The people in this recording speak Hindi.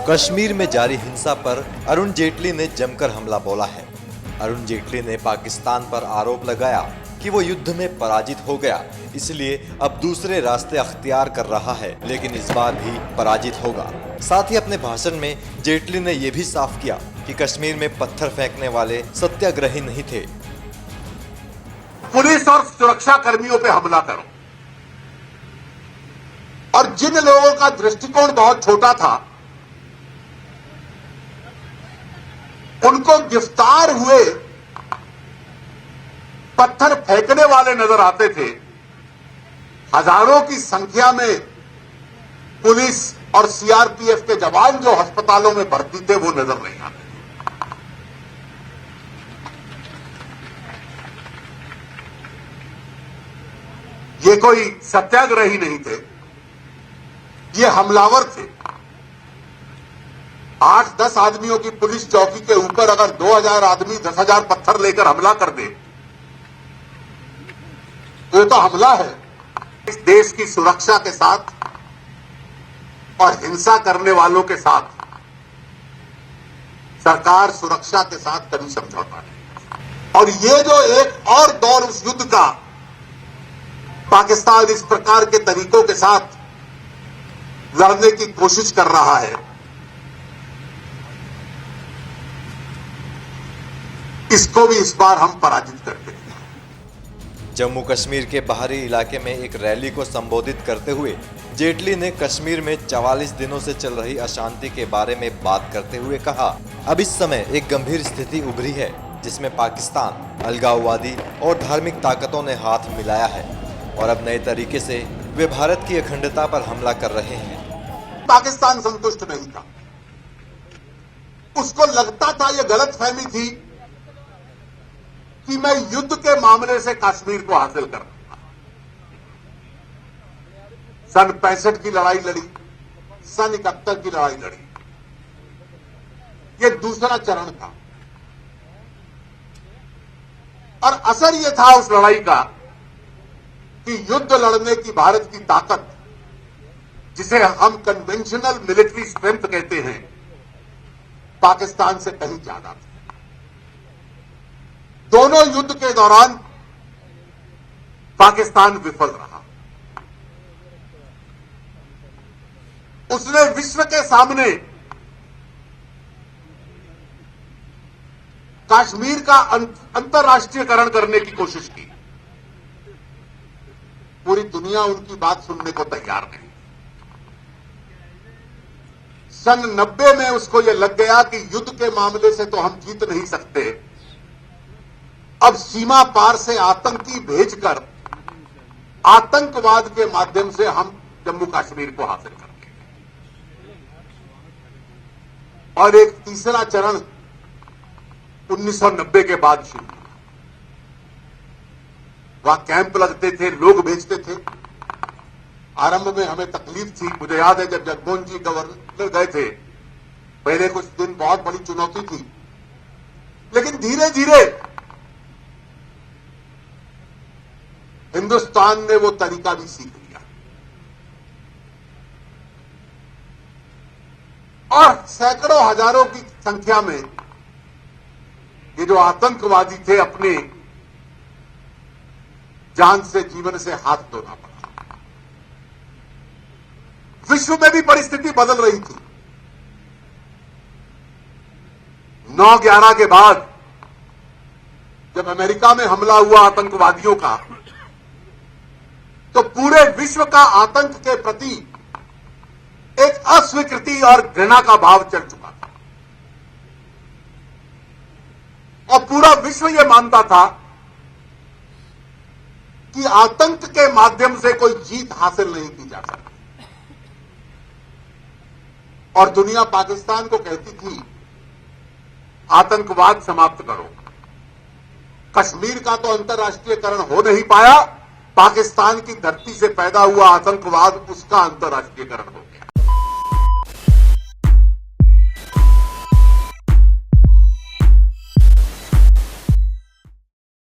कश्मीर में जारी हिंसा पर अरुण जेटली ने जमकर हमला बोला है। अरुण जेटली ने पाकिस्तान पर आरोप लगाया कि वो युद्ध में पराजित हो गया, इसलिए अब दूसरे रास्ते अख्तियार कर रहा है, लेकिन इस बार भी पराजित होगा। साथ ही अपने भाषण में जेटली ने यह भी साफ किया कि कश्मीर में पत्थर फेंकने वाले सत्याग्रही नहीं थे। पुलिस और सुरक्षा कर्मियों पे हमला करो, और जिन लोगों का दृष्टिकोण बहुत छोटा था उनको गिरफ्तार हुए पत्थर फेंकने वाले नजर आते थे। हजारों की संख्या में पुलिस और सीआरपीएफ के जवान जो अस्पतालों में भर्ती थे वो नजर नहीं आते। ये कोई सत्याग्रही नहीं थे, ये हमलावर थे। 8-10 आदमियों की पुलिस चौकी के ऊपर अगर 2000 आदमी 10,000 पत्थर लेकर हमला कर दे तो ये तो हमला है। इस देश की सुरक्षा के साथ और हिंसा करने वालों के साथ सरकार सुरक्षा के साथ कभी समझौता नहीं। और ये जो एक और दौर उस युद्ध का पाकिस्तान इस प्रकार के तरीकों के साथ लड़ने की कोशिश कर रहा है, इसको भी इस बार हम पराजित करते हैं। जम्मू कश्मीर के बाहरी इलाके में एक रैली को संबोधित करते हुए जेटली ने कश्मीर में 44 दिनों से चल रही अशांति के बारे में बात करते हुए कहा, अब इस समय एक गंभीर स्थिति उभरी है जिसमें पाकिस्तान, अलगाववादी और धार्मिक ताकतों ने हाथ मिलाया है और अब नए तरीके से वे भारत की अखंडता पर हमला कर रहे हैं। पाकिस्तान संतुष्ट नहीं था, उसको लगता था, यह गलतफहमी थी कि मैं युद्ध के मामले से कश्मीर को हासिल कर रहा। सन 65 की लड़ाई लड़ी, सन 71 की लड़ाई लड़ी, यह दूसरा चरण था। और असर यह था उस लड़ाई का कि युद्ध लड़ने की भारत की ताकत, जिसे हम कन्वेंशनल मिलिट्री स्ट्रेंथ कहते हैं, पाकिस्तान से कहीं ज्यादा थी। दोनों युद्ध के दौरान पाकिस्तान विफल रहा। उसने विश्व के सामने कश्मीर का अंतर्राष्ट्रीयकरण करने की कोशिश की। पूरी दुनिया उनकी बात सुनने को तैयार नहीं। सन 90 में उसको यह लग गया कि युद्ध के मामले से तो हम जीत नहीं सकते, अब सीमा पार से आतंकी भेजकर आतंकवाद के माध्यम से हम जम्मू कश्मीर को हासिल करेंगे। और एक तीसरा चरण 1990 के बाद शुरू हुआ। वहां कैंप लगते थे, लोग भेजते थे। आरंभ में हमें तकलीफ थी। मुझे याद है जब जगमोहन जी गवर्नर गए थे, पहले कुछ दिन बहुत बड़ी चुनौती थी, लेकिन धीरे धीरे हिंदुस्तान ने वो तरीका भी सीख लिया और सैकड़ों हजारों की संख्या में ये जो आतंकवादी थे, अपने जान से, जीवन से हाथ धोना पड़ा। विश्व में भी परिस्थिति बदल रही थी। 9/11 के बाद जब अमेरिका में हमला हुआ आतंकवादियों का, तो पूरे विश्व का आतंक के प्रति एक अस्वीकृति और घृणा का भाव चल चुका था और पूरा विश्व यह मानता था कि आतंक के माध्यम से कोई जीत हासिल नहीं की जा सकती। और दुनिया पाकिस्तान को कहती थी, आतंकवाद समाप्त करो। कश्मीर का तो अंतर्राष्ट्रीयकरण हो नहीं पाया, पाकिस्तान की धरती से पैदा हुआ आतंकवाद, उसका अंतर्राष्ट्रीयकरण हो गया।